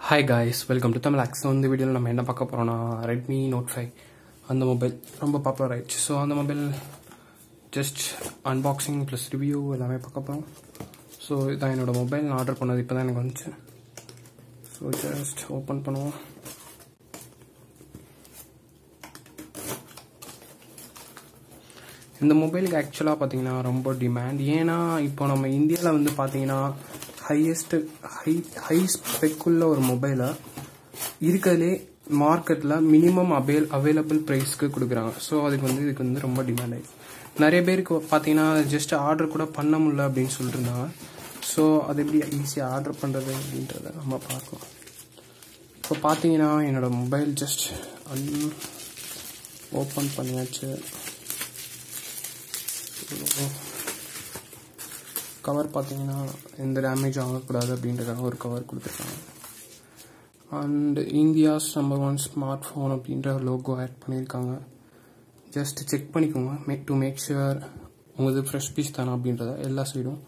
Hi guys, welcome to Tamalax. So in the video we will talk about Redmi Note 5 and the mobile ரொம்ப popular ஆயிடுச்சு. So அந்த mobile just unboxing plus review எல்லாமே பார்க்க போகிறோம். So இதான் என்னோடய mobile நான் ஆர்டர் பண்ணது இப்போ தான் எனக்கு வந்துச்சு. ஸோ ஜஸ்ட் ஓப்பன் பண்ணுவோம். இந்த மொபைலுக்கு ஆக்சுவலாக பார்த்தீங்கன்னா ரொம்ப டிமாண்ட். ஏன்னா இப்போ நம்ம இந்தியாவில் வந்து பார்த்தீங்கன்னா ஹை ஸ்பெக்குள்ள ஒரு மொபைலை இருக்கிறதுலே மார்க்கெட்டில் மினிமம் அவைலபிள் ப்ரைஸ்க்கு கொடுக்குறாங்க. ஸோ இதுக்கு வந்து ரொம்ப டிமாண்ட் ஆகிடுச்சு. நிறைய பேருக்கு பார்த்தீங்கன்னா ஜஸ்ட் ஆர்டர் கூட பண்ண முடியல அப்படின்னு சொல்லிட்டு இருந்தாங்க. ஸோ அது எப்படி ஈஸியாக ஆர்டர் பண்ணுறது அப்படின்றத நம்ம பார்க்கலாம். இப்போ பார்த்தீங்கன்னா என்னோடய மொபைல் ஜஸ்ட் ஓப்பன் பண்ணியாச்சு. கவர் பார்த்தீங்கன்னா எந்த டேமேஜ் ஆகக்கூடாது அப்படின்றதுக்காக ஒரு கவர் கொடுத்துருக்காங்க. And India's number 1 smart phone அப்படின்ற லோகோ ஆட் பண்ணியிருக்காங்க. ஜஸ்ட் செக் பண்ணிக்கோங்க டு மேக் ஷுர் உங்களுக்கு ஃப்ரெஷ் பீஸ் தானே அப்படின்றத. எல்லா சைடும்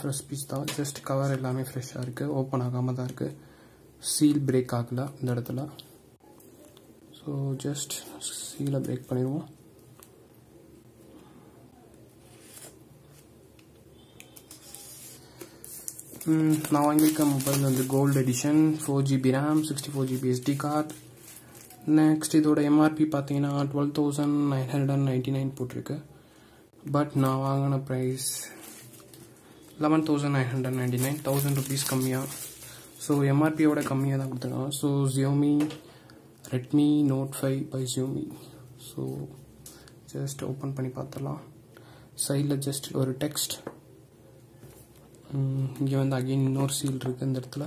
ஃப்ரெஷ் பீஸ் தான். ஜஸ்ட் கவர் எல்லாமே ஃப்ரெஷ்ஷாக இருக்குது, ஓப்பன் ஆகாமல் தான் இருக்குது. சீல் பிரேக் ஆகலை இந்த இடத்துல. ஸோ ஜஸ்ட் சீலை பிரேக் பண்ணிடுவோம். நான் வாங்கியிருக்க மொபைல் வந்து gold edition, 4GB RAM, 64GB SD card. Next இதோட எம்ஆர்பி பார்த்தீங்கன்னா 12,999 போட்டிருக்கு. பட் நான் வாங்கின ப்ரைஸ் 11,999, 1000 rupees கம்மியாக. ஸோ எம்ஆர்பியோட கம்மியாக தான் கொடுத்துருக்காங்க. So Xiaomi Redmi Note 5 by Xiaomi. So just open பண்ணி பார்த்துடலாம். சைடில் ஜஸ்ட் ஒரு டெக்ஸ்ட். இங்கே வந்து அகெயின் இன்னொரு சீல் இருக்குது இந்த இடத்துல.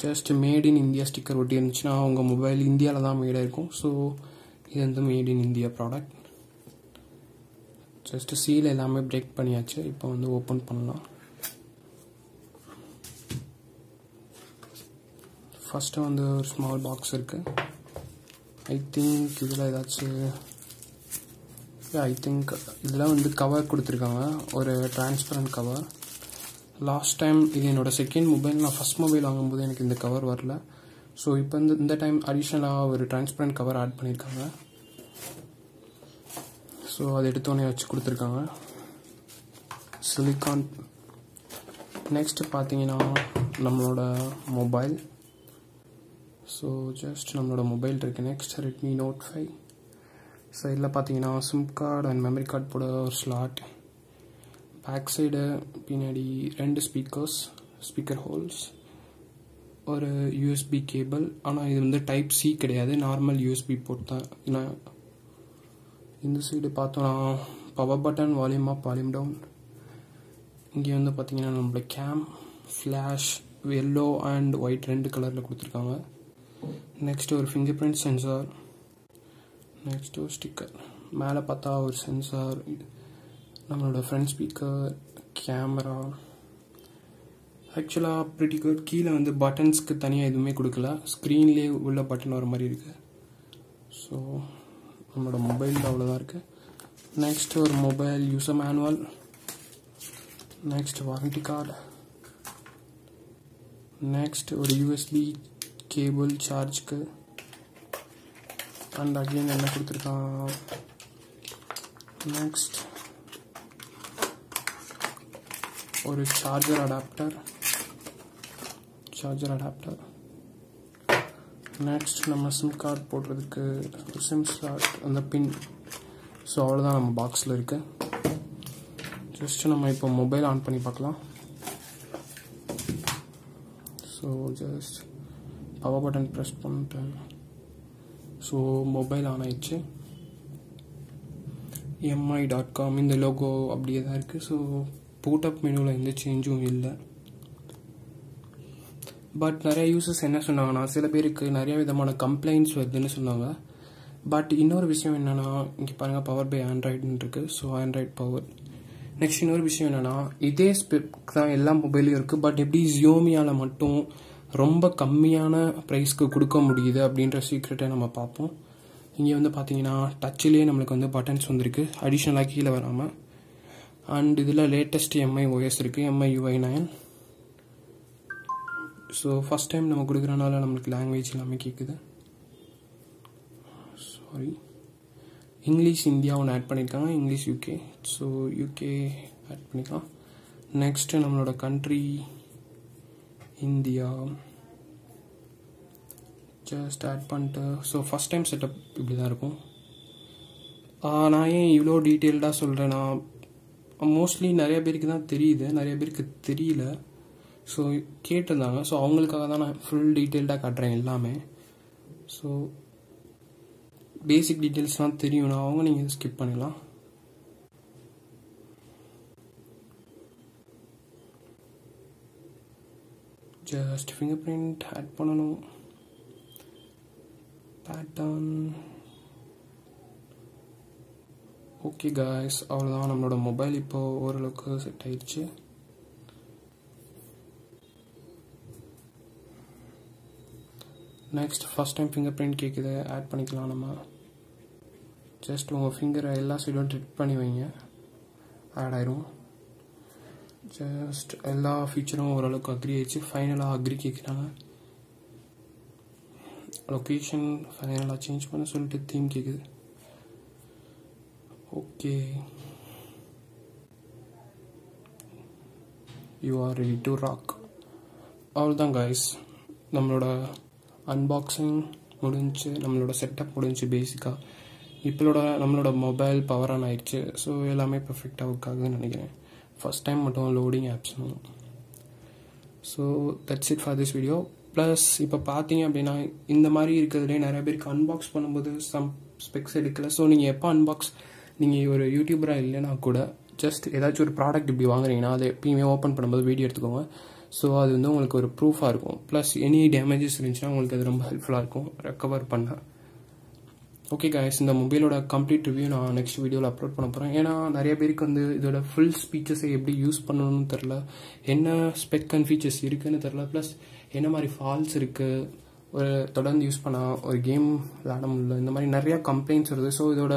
Just made in India sticker ஒட்டி இருந்துச்சுன்னா உங்கள் மொபைல் இந்தியாவில் தான் மேடாக இருக்கும். ஸோ இது வந்து made in India product. Just seal எல்லாமே பிரேக் பண்ணியாச்சு. இப்போ வந்து ஓப்பன் பண்ணலாம். ஃபஸ்ட்டு வந்து ஒரு ஸ்மால் பாக்ஸ் இருக்குது. ஐ திங்க் இதில் ஏதாச்சும் இதில் வந்து கவர் கொடுத்துருக்காங்க, ஒரு டிரான்ஸ்பரண்ட் கவர். லாஸ்ட் டைம் இது என்னோடய செகண்ட் மொபைல். நான் ஃபஸ்ட் மொபைல் வாங்கும்போது எனக்கு இந்த கவர் வரல. ஸோ இப்போ இந்த டைம் அடிஷ்னலாக ஒரு டிரான்ஸ்பரண்ட் கவர் ஆட் பண்ணியிருக்காங்க. ஸோ அது எடுத்தோடனே வச்சு கொடுத்துருக்காங்க, சிலிக்கான். நெக்ஸ்ட் பார்த்தீங்கன்னா நம்மளோட மொபைல். ஸோ ஜஸ்ட் நம்மளோட மொபைல் இருக்குது. Next Redmi note 5. சைடில் பார்த்தீங்கன்னா SIM card and memory card போட ஒரு ஸ்லாட். பேக் சைடு பின்னாடி 2 ஸ்பீக்கர் ஹோல்ஸ், ஒரு யூஎஸ்பி கேபிள். ஆனால் இது வந்து டைப் சி கிடையாது, நார்மல் யூஎஸ்பி போர்ட் தான். இந்த சைடு பார்த்தோன்னா power button, volume up, volume down. இங்கே வந்து பார்த்தீங்கன்னா நம்மளோட game, flash, yellow and white 2 கலரில் கொடுத்துருக்காங்க. நெக்ஸ்ட் ஒரு ஃபிங்கர் பிரிண்ட் சென்சார். நெக்ஸ்ட் ஒரு ஸ்டிக்கர். மேலே பார்த்தா ஒரு சென்சார், நம்மளோட ஃப்ரண்ட் ஸ்பீக்கர், கேமரா. ஆக்சுவலாக ப்ரிட்டி குட். கீழே வந்து பட்டன்ஸ்க்கு தனியாக எதுவுமே கொடுக்கல, ஸ்க்ரீன்லேயே உள்ள பட்டன் வர மாதிரி இருக்குது. ஸோ நம்மளோட மொபைல் அவ்வளோதான் இருக்குது. நெக்ஸ்ட் ஒரு mobile user manual. Next warranty card. Next ஒரு யூஎஸ்பி கேபிள் சார்ஜ்க்கு. அண்ட் அகெயின் என்ன கொடுத்துருக்கான், நெக்ஸ்ட் ஒரு சார்ஜர் அடாப்டர். நெக்ஸ்ட் நம்ம சிம் கார்டு போடுறதுக்கு ஒரு சிம் ஸ்லாட், அந்த பின். ஸோ அவ்வளோதான் நம்ம பாக்ஸில் இருக்கு. ஜஸ்ட் நம்ம இப்போ மொபைல் ஆன் பண்ணி பார்க்கலாம். So just power button press பண்ணிட்டேன். ஸோ மொபைல் ஆன் ஆயிடுச்சு. mi.com இந்த லோகோ அப்படியே தான் இருக்குது. ஸோ பூட்டப் மெனுவில் எந்த சேஞ்சும் இல்லை. பட் நிறைய யூசர்ஸ் என்ன சொன்னாங்கன்னா, சில பேருக்கு நிறைய விதமான கம்ப்ளைண்ட்ஸ் வருதுன்னு சொன்னாங்க. பட் இன்னொரு விஷயம் என்னென்னா, இங்கே பாருங்கள் பவர் பை ஆண்ட்ராய்டுன்னு இருக்குது. So Android power. நெக்ஸ்ட் இன்னொரு விஷயம் என்னென்னா, இதே ஸ்பெக் தான் எல்லா மொபைலையும் இருக்குது. பட் எப்படி Xiaomiயால் மட்டும் ரொம்ப கம்மியான ப்ரைஸ்க்கு கொடுக்க முடியுது அப்படின்ற சீக்ரெட்டை நம்ம பார்ப்போம். இங்கே வந்து பார்த்தீங்கன்னா டச்சிலே நம்மளுக்கு வந்து பட்டன்ஸ் வந்திருக்கு, அடிஷ்னலாக கீழே வராமல். அண்ட் இதில் லேட்டஸ்ட் எம்ஐ ஓஎஸ் இருக்குது, MI UI 9. So first time நம்ம கொடுக்குறனால நம்மளுக்கு லாங்குவேஜ் எல்லாமே கேட்குது. சாரி, இங்கிலீஷ் இந்தியா ஒன்று ஆட் பண்ணியிருக்காங்க, English UK. So UK add பண்ணிக்கலாம். நெக்ஸ்ட்டு நம்மளோட கண்ட்ரி இந்தியா ஜஸ்ட் ஆட் பண்ணிட்டு. ஸோ ஃபஸ்ட் டைம் செட்டப் இப்படி தான் இருக்கும். நான் ஏன் இவ்வளோ டீட்டெயில்டாக சொல்கிறேன்னா, மோஸ்ட்லி நிறைய பேருக்கு தான் தெரியுது, நிறைய பேருக்கு தெரியல. ஸோ கேட்டிருந்தாங்க, ஸோ அவங்களுக்காக தான் நான் ஃபுல் டீட்டெயில்டாக காட்டுறேன் எல்லாமே. ஸோ பேசிக் டீட்டெயில்ஸ்லாம் தெரியும்னா அவங்க நீங்கள் ஸ்கிப் பண்ணிடலாம். ஜஸ்ட் ஃபிங்கர் பிரிண்ட் ஆட் பண்ணணும். பேட்டர்ன் ஓகே காய்ஸ், அவ்வளோதான். நம்மளோட மொபைல் இப்போ ஓரளவுக்கு செட் ஆயிடுச்சு. Next first time finger print கேட்குது, ஆட் பண்ணிக்கலாம். நம்ம ஜஸ்ட் உங்கள் ஃபிங்கரை எல்லா சைடும் ட்ரிக் பண்ணி வைங்க, ஆட் ஆயிரும். ஜஸ்ட் எல்லா ஃபீச்சரும் ஓரளவுக்கு அக்ரி ஆயிடுச்சு. ஃபைனலாக அக்ரி கேட்குறாங்க. லொக்கேஷன் ஃபைனலாக சேஞ்ச் பண்ண சொல்லிட்டு தீம் கேட்குது. Okay, you are ready to rock. அவ்வளோதான் காய்ஸ், நம்மளோட அன்பாக்சிங் முடிஞ்சு, நம்மளோட செட்டப் முடிஞ்சு. பேசிக்காக இப்போட நம்மளோட மொபைல் பவர் ஆன் ஆயிடுச்சு. ஸோ எல்லாமே பர்ஃபெக்டாக ஒர்க் ஆகுதுன்னு நினைக்கிறேன். ஃபஸ்ட் டைம் மட்டும் லோடிங் ஆப்ஸ்னும். So that's it for this video. Plus இப்போ பார்த்தீங்க அப்படின்னா இந்த மாதிரி இருக்கிறதுலே நிறைய பேருக்கு அன்பாக்ஸ் பண்ணும்போது சம் ஸ்பெக்ஸ் எடுக்கல. ஸோ நீங்கள் எப்போ அன்பாக்ஸ், நீங்கள் ஒரு யூடியூபராக இல்லைன்னா கூட ஜஸ்ட் ஏதாச்சும் ஒரு ப்ராடக்ட் இப்படி வாங்குறீங்கன்னா அதை எப்பயுமே ஓப்பன் பண்ணும்போது வீடியோ எடுத்துக்கோங்க. ஸோ அது வந்து உங்களுக்கு ஒரு ப்ரூஃபாக இருக்கும். ப்ளஸ் எனி டேமேஜஸ் இருந்துச்சுன்னா உங்களுக்கு அது ரொம்ப ஹெல்ப்ஃபுல்லாக இருக்கும் ரெக்கவர் பண்ண. ஓகே காய்ஸ், இந்த மொபைலோட கம்ப்ளீட் ரிவ்யூ நான் நெக்ஸ்ட் வீடியோவில் அப்லோட் பண்ண போகிறேன். ஏன்னா நிறைய பேருக்கு வந்து இதோட ஃபுல் ஸ்பீச்சஸை எப்படி யூஸ் பண்ணணும்னு தெரில, என்ன ஸ்பெக் அண்ட் ஃபீச்சர்ஸ் இருக்குதுன்னு தெரில, ப்ளஸ் என்ன மாதிரி ஃபால்ஸ் இருக்குது, ஒரு தொடர்ந்து யூஸ் பண்ணால் ஒரு கேம் விளையாட முடியல, இந்த மாதிரி நிறையா கம்ப்ளைண்ட்ஸ் வருது. ஸோ இதோட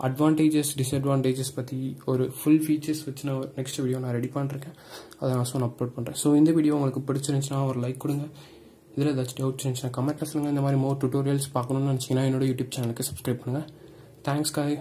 அட்வான்டேஜஸ் டிஸ்அட்வான்டேஜஸ் பற்றி ஒரு ஃபுல் ஃபீச்சர்ஸ் வச்சு நான் நெக்ஸ்ட் வீடியோ நான் ரெடி பண்ணிருக்கேன். அதை நான் அப்லோட் பண்ணுறேன். ஸோ இந்த வீடியோ உங்களுக்கு பிடிச்சிருந்துச்சுன்னா ஒரு லைக் கொடுங்க. இதில் ஏதாச்சும் டவுட்ஸ் இருந்துச்சுன்னா கமெண்ட்டில் சொல்லுங்கள். இந்த மாதிரி மோர் டுட்டோரியல்ஸ் பார்க்கணுன்னு நினச்சிங்கன்னா என்னோட யூடியூப் சேனலுக்கு சப்ஸ்கிரைப் பண்ணுங்கள். தேங்க்ஸ் காய்.